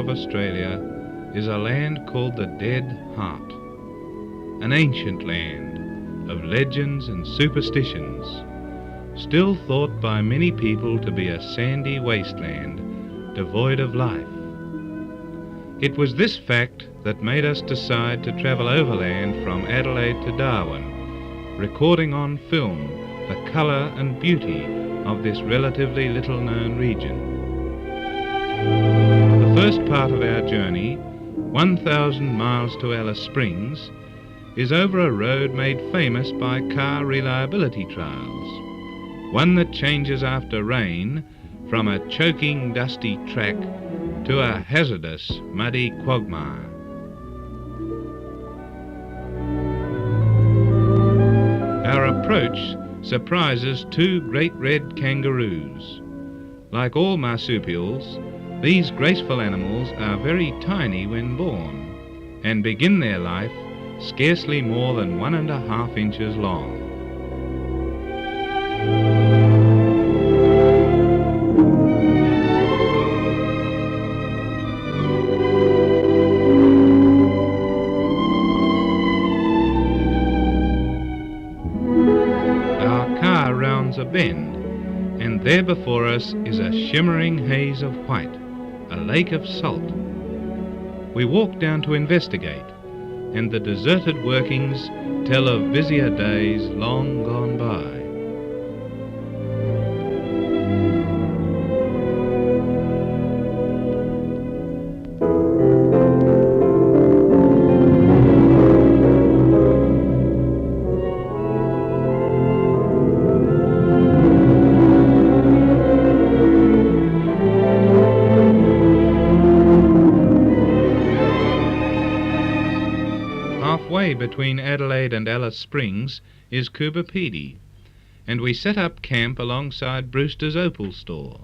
of Australia is a land called the Dead Heart, an ancient land of legends and superstitions, still thought by many people to be a sandy wasteland devoid of life. It was this fact that made us decide to travel overland from Adelaide to Darwin, recording on film the colour and beauty of this relatively little-known region. The first part of our journey, 1,000 miles to Alice Springs, is over a road made famous by car reliability trials, one that changes after rain from a choking, dusty track to a hazardous, muddy quagmire. Our approach surprises two great red kangaroos. Like all marsupials, these graceful animals are very tiny when born and begin their life scarcely more than 1.5 inches long. Our car rounds a bend, and there before us is a shimmering haze of white, a lake of salt. We walk down to investigate, and the deserted workings tell of busier days long gone by. Halfway between Adelaide and Alice Springs is Coobapedy, and we set up camp alongside Brewster's opal store.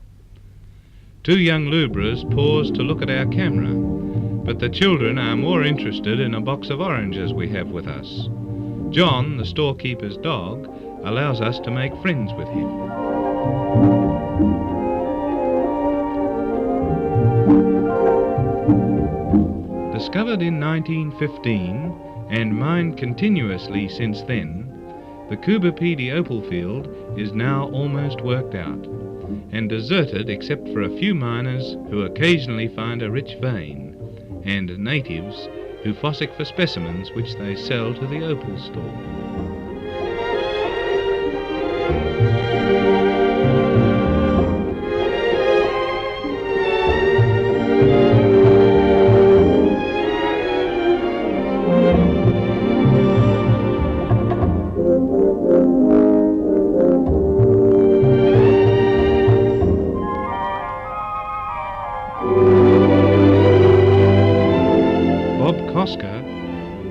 Two young lubras pause to look at our camera, but the children are more interested in a box of oranges we have with us. John, the storekeeper's dog, allows us to make friends with him. Discovered in 1915 and mined continuously since then, the Coobapedy opal field is now almost worked out and deserted except for a few miners who occasionally find a rich vein and natives who fossick for specimens which they sell to the opal store.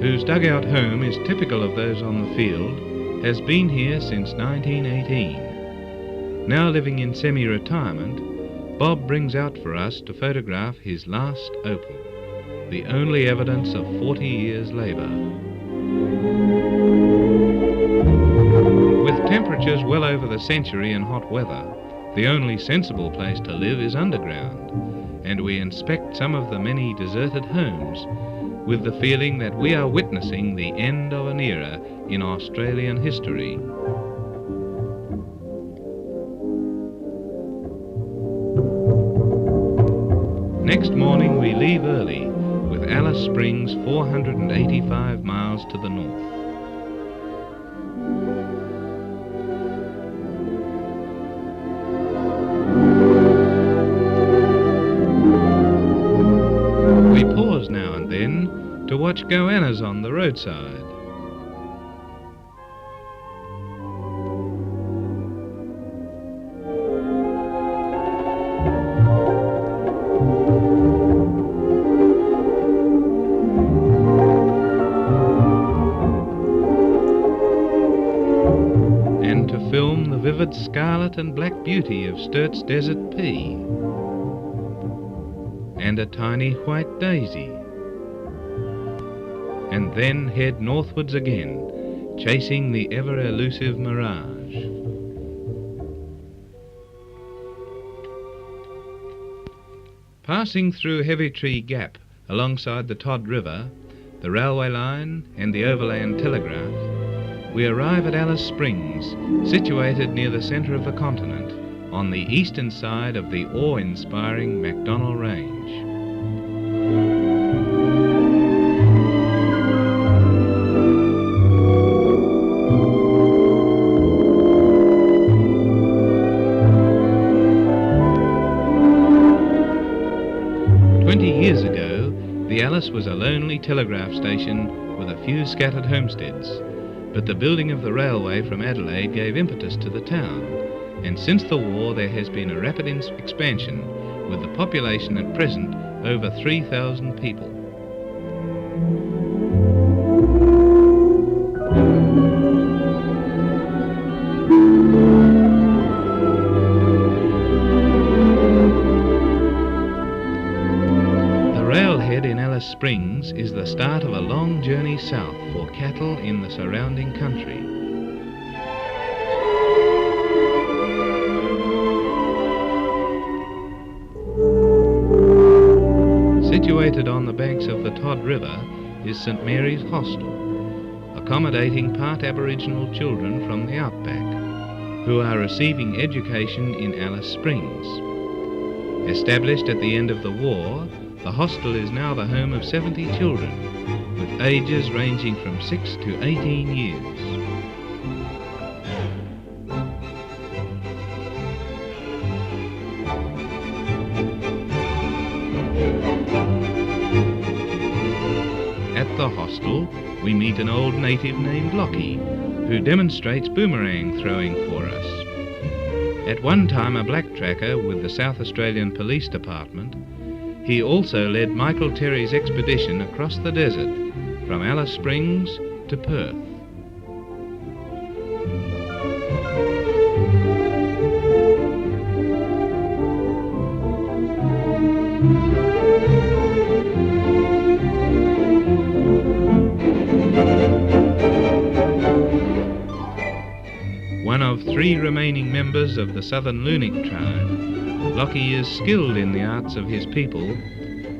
Whose dugout home is typical of those on the field, has been here since 1918. Now living in semi-retirement, Bob brings out for us to photograph his last opal, the only evidence of 40 years' labour. With temperatures well over the century and hot weather, the only sensible place to live is underground, and we inspect some of the many deserted homes with the feeling that we are witnessing the end of an era in Australian history. Next morning we leave early, with Alice Springs 485 miles to the north. We pause now and then to watch goannas on the roadside. And to film the vivid scarlet and black beauty of Sturt's desert pea, and a tiny white daisy, and then head northwards again, chasing the ever-elusive mirage. Passing through Heavy Tree Gap alongside the Todd River, the railway line and the Overland Telegraph, we arrive at Alice Springs, situated near the centre of the continent, on the eastern side of the awe-inspiring MacDonnell Range. Years ago, the Alice was a lonely telegraph station with a few scattered homesteads, but the building of the railway from Adelaide gave impetus to the town, and since the war there has been a rapid expansion, with the population at present over 3,000 people. Springs is the start of a long journey south for cattle in the surrounding country. Situated on the banks of the Todd River is St. Mary's Hostel, accommodating part Aboriginal children from the outback, who are receiving education in Alice Springs. Established at the end of the war, the hostel is now the home of 70 children, with ages ranging from 6 to 18 years. At the hostel, we meet an old native named Lockie, who demonstrates boomerang throwing for us. At one time a black tracker with the South Australian Police Department, he also led Michael Terry's expedition across the desert from Alice Springs to Perth. One of 3 remaining members of the Southern Lunik tribe, Lockie is skilled in the arts of his people,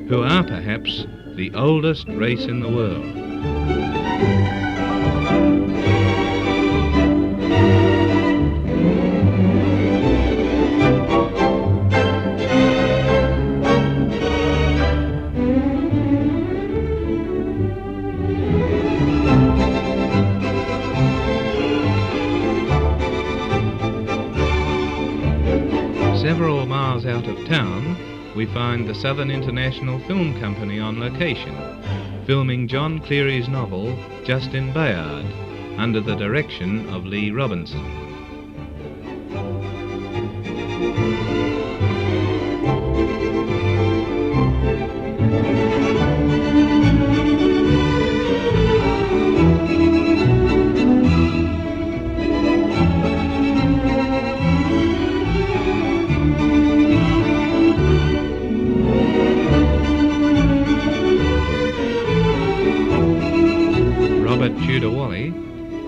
who are perhaps the oldest race in the world. Several miles out of town, we find the Southern International Film Company on location, filming John Cleary's novel Justin Bayard, under the direction of Lee Robinson.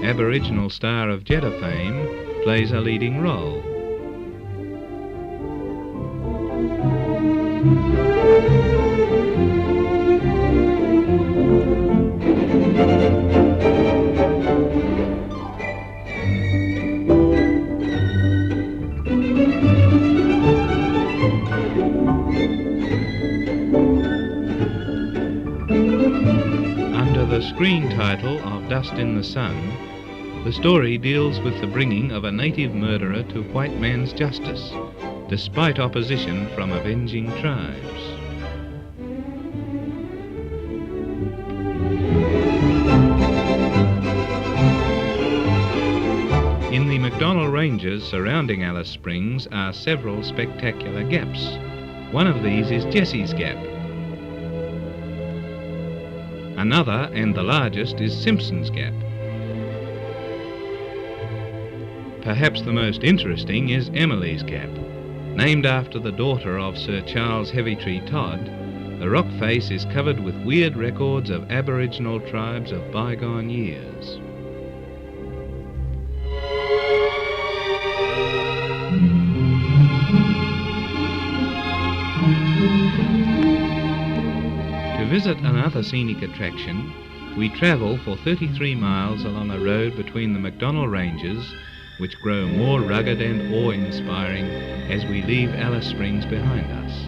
Aboriginal star of Jeddah fame, plays a leading role. Under the screen title of Dust in the Sun, the story deals with the bringing of a native murderer to white man's justice, despite opposition from avenging tribes. In the MacDonnell Ranges surrounding Alice Springs are several spectacular gaps. One of these is Jesse's Gap. Another, and the largest, is Simpson's Gap. Perhaps the most interesting is Emily's Gap. Named after the daughter of Sir Charles Heavytree Todd, the rock face is covered with weird records of Aboriginal tribes of bygone years. visit another scenic attraction, we travel for 33 miles along a road between the McDonnell Ranges, which grow more rugged and awe-inspiring as we leave Alice Springs behind us.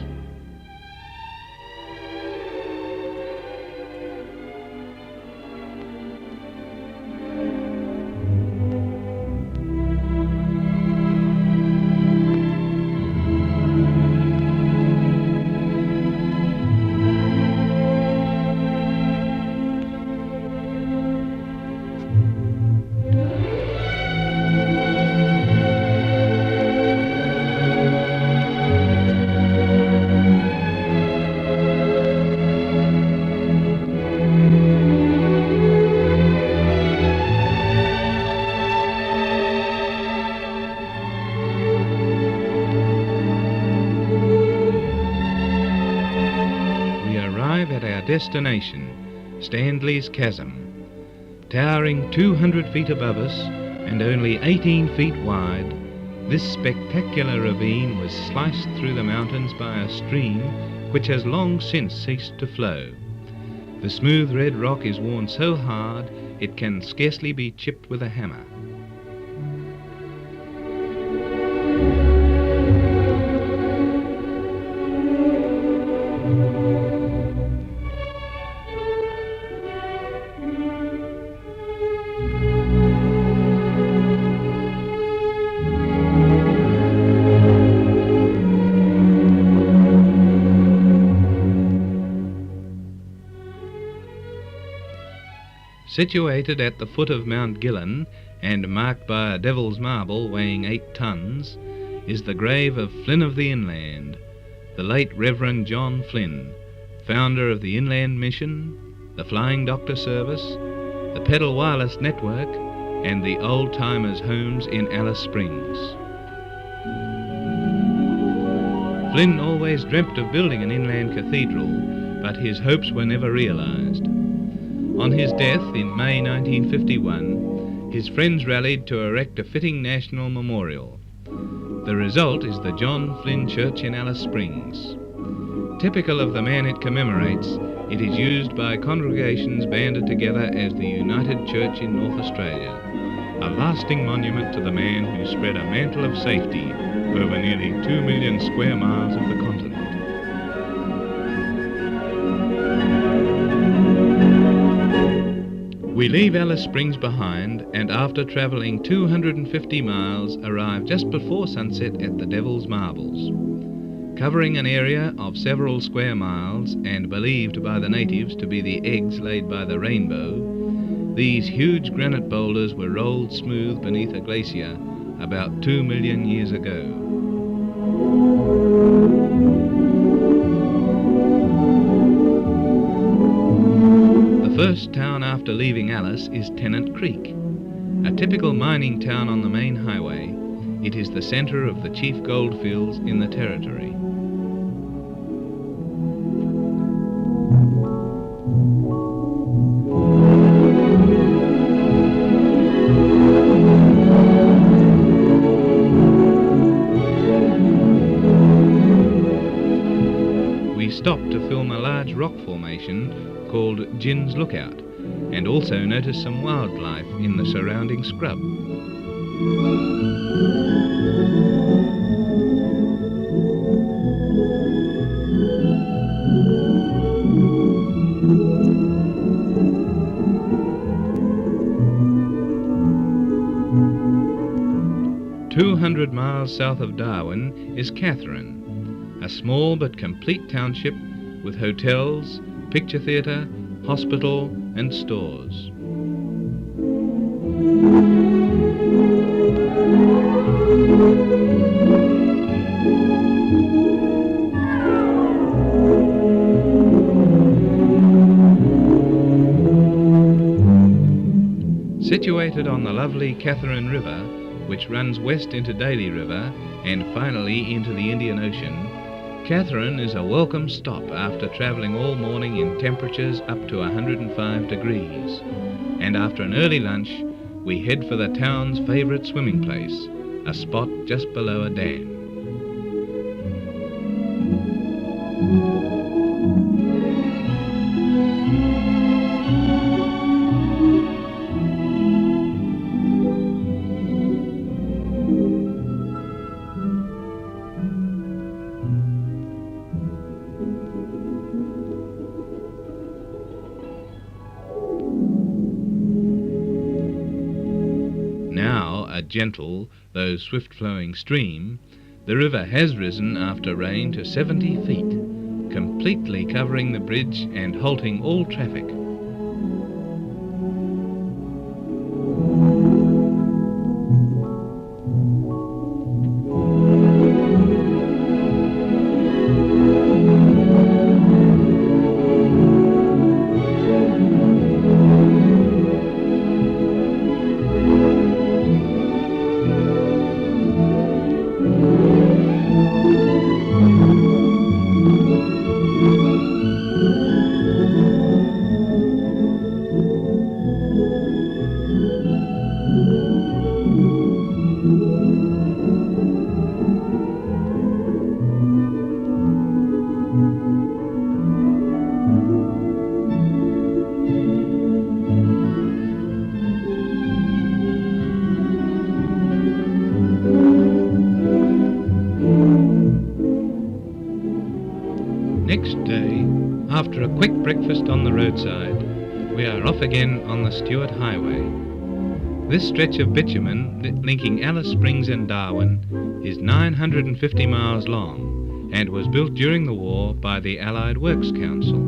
At our destination, Stanley's Chasm. Towering 200 feet above us and only 18 feet wide, this spectacular ravine was sliced through the mountains by a stream which has long since ceased to flow. The smooth red rock is worn so hard it can scarcely be chipped with a hammer. Situated at the foot of Mount Gillen and marked by a devil's marble weighing 8 tons, is the grave of Flynn of the Inland, the late Reverend John Flynn, founder of the Inland Mission, the Flying Doctor Service, the Pedal Wireless Network, and the Old Timers' Homes in Alice Springs. Flynn always dreamt of building an inland cathedral, but his hopes were never realized. On his death in May 1951, his friends rallied to erect a fitting national memorial. The result is the John Flynn Church in Alice Springs. Typical of the man it commemorates, it is used by congregations banded together as the United Church in North Australia, a lasting monument to the man who spread a mantle of safety over nearly 2 million square miles of the continent. We leave Alice Springs behind and after travelling 250 miles arrive just before sunset at the Devil's Marbles. Covering an area of several square miles and believed by the natives to be the eggs laid by the rainbow, these huge granite boulders were rolled smooth beneath a glacier about 2 million years ago. The first town after leaving Alice is Tennant Creek, a typical mining town on the main highway. It is the centre of the chief goldfields in the territory. We stopped to film a large rock formation called Gin's Lookout, and also noticed some wildlife in the surrounding scrub. "200 miles south of Darwin is Katherine, a small but complete township with hotels, picture theatre, hospital and stores. Situated on the lovely Katherine River, which runs west into Daly River and finally into the Indian Ocean, Katherine is a welcome stop after travelling all morning in temperatures up to 105 degrees. And after an early lunch, we head for the town's favourite swimming place, a spot just below a dam. a gentle, though swift-flowing stream, the river has risen after rain to 70 feet, completely covering the bridge and halting all traffic. Next day, after a quick breakfast on the roadside, we are off again on the Stuart Highway. This stretch of bitumen linking Alice Springs and Darwin is 950 miles long and was built during the war by the Allied Works Council.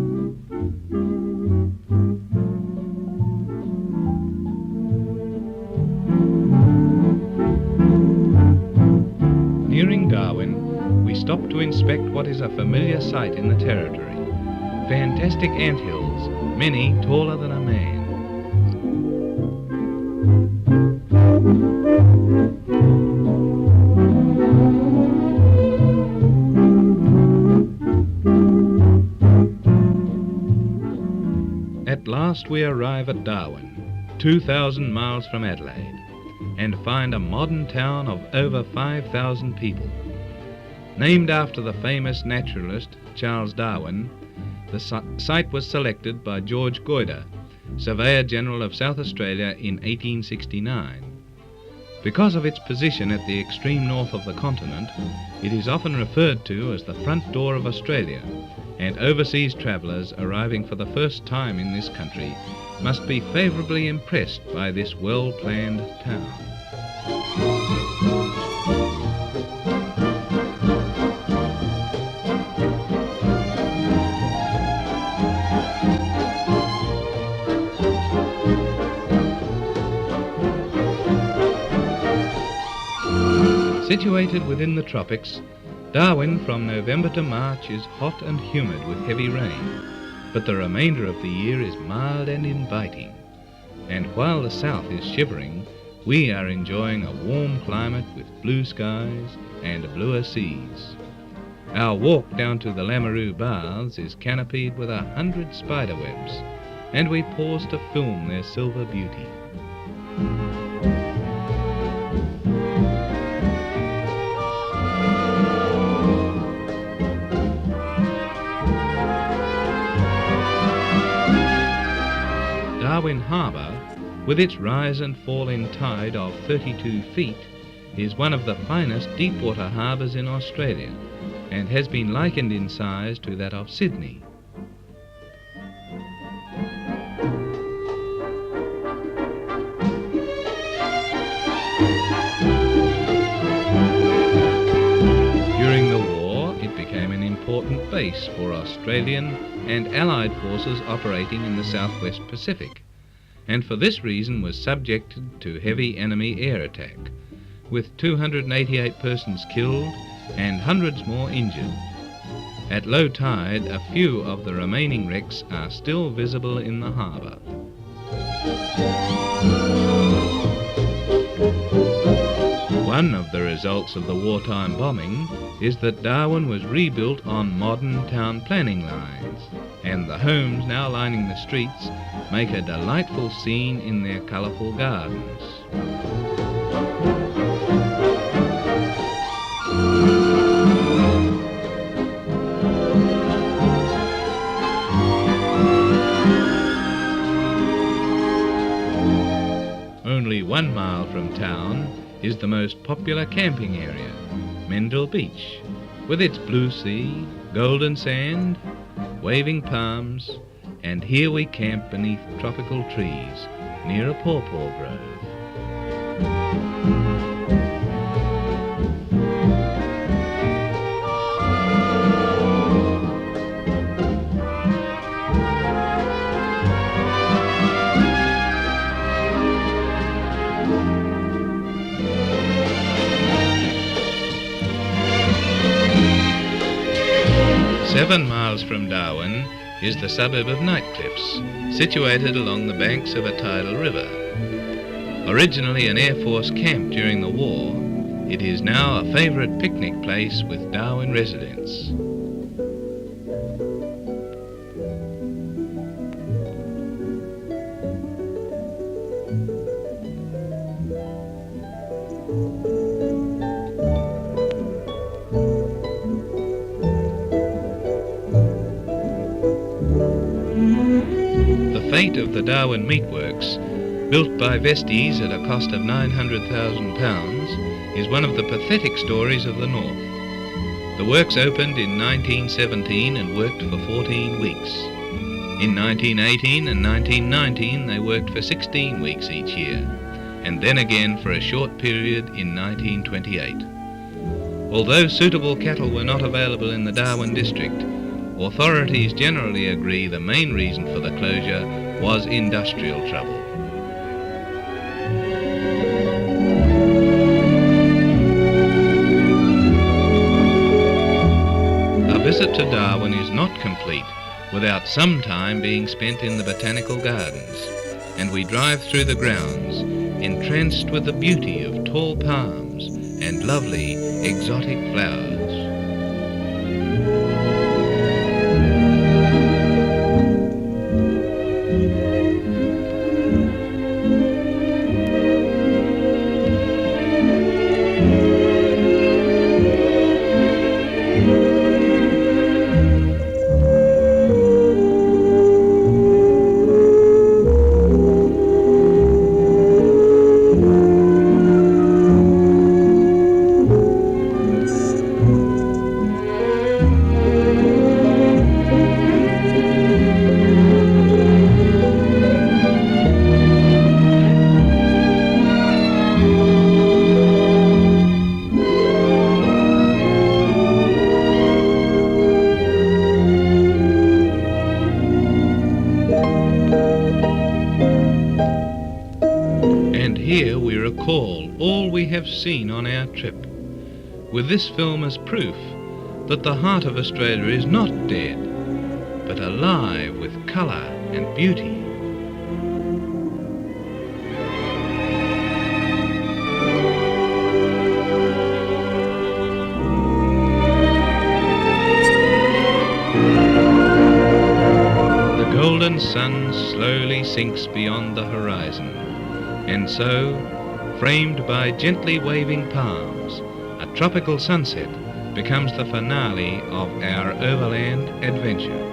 Nearing Darwin, we stop to inspect what is a familiar sight in the territory: fantastic anthills, many taller than a man. At last we arrive at Darwin, 2,000 miles from Adelaide, and find a modern town of over 5,000 people. Named after the famous naturalist Charles Darwin, the site was selected by George Goyder, Surveyor General of South Australia, in 1869. Because of its position at the extreme north of the continent, it is often referred to as the front door of Australia, and overseas travellers arriving for the first time in this country must be favourably impressed by this well-planned town. Situated within the tropics, Darwin from November to March is hot and humid with heavy rain, but the remainder of the year is mild and inviting. And while the south is shivering, we are enjoying a warm climate with blue skies and bluer seas. Our walk down to the Lameroo Baths is canopied with 100 spider webs, and we pause to film their silver beauty. Darwin Harbour, with its rise and fall in tide of 32 feet, is one of the finest deepwater harbours in Australia and has been likened in size to that of Sydney. During the war, it became an important base for Australian and Allied forces operating in the Southwest Pacific, and for this reason was subjected to heavy enemy air attack, with 288 persons killed and hundreds more injured. At low tide, a few of the remaining wrecks are still visible in the harbour. One of the results of the wartime bombing is that Darwin was rebuilt on modern town planning lines, and the homes now lining the streets make a delightful scene in their colourful gardens. Only 1 mile from town is the most popular camping area, Mendel Beach, with its blue sea, golden sand, waving palms, and here we camp beneath tropical trees near a pawpaw grove. "7 miles from Darwin is the suburb of Nightcliffs, situated along the banks of a tidal river. Originally an Air Force camp during the war, it is now a favourite picnic place with Darwin residents. The fate of the Darwin meatworks, built by Vestes at a cost of £900,000, is one of the pathetic stories of the North. The works opened in 1917 and worked for 14 weeks. In 1918 and 1919 they worked for 16 weeks each year, and then again for a short period in 1928. Although suitable cattle were not available in the Darwin district, authorities generally agree the main reason for the closure was industrial trouble. A visit to Darwin is not complete without some time being spent in the botanical gardens, and we drive through the grounds, entranced with the beauty of tall palms and lovely exotic flowers. Here we recall all we have seen on our trip, with this film as proof that the heart of Australia is not dead, but alive with colour and beauty. The golden sun slowly sinks beyond the horizon, and so, framed by gently waving palms, a tropical sunset becomes the finale of our overland adventure.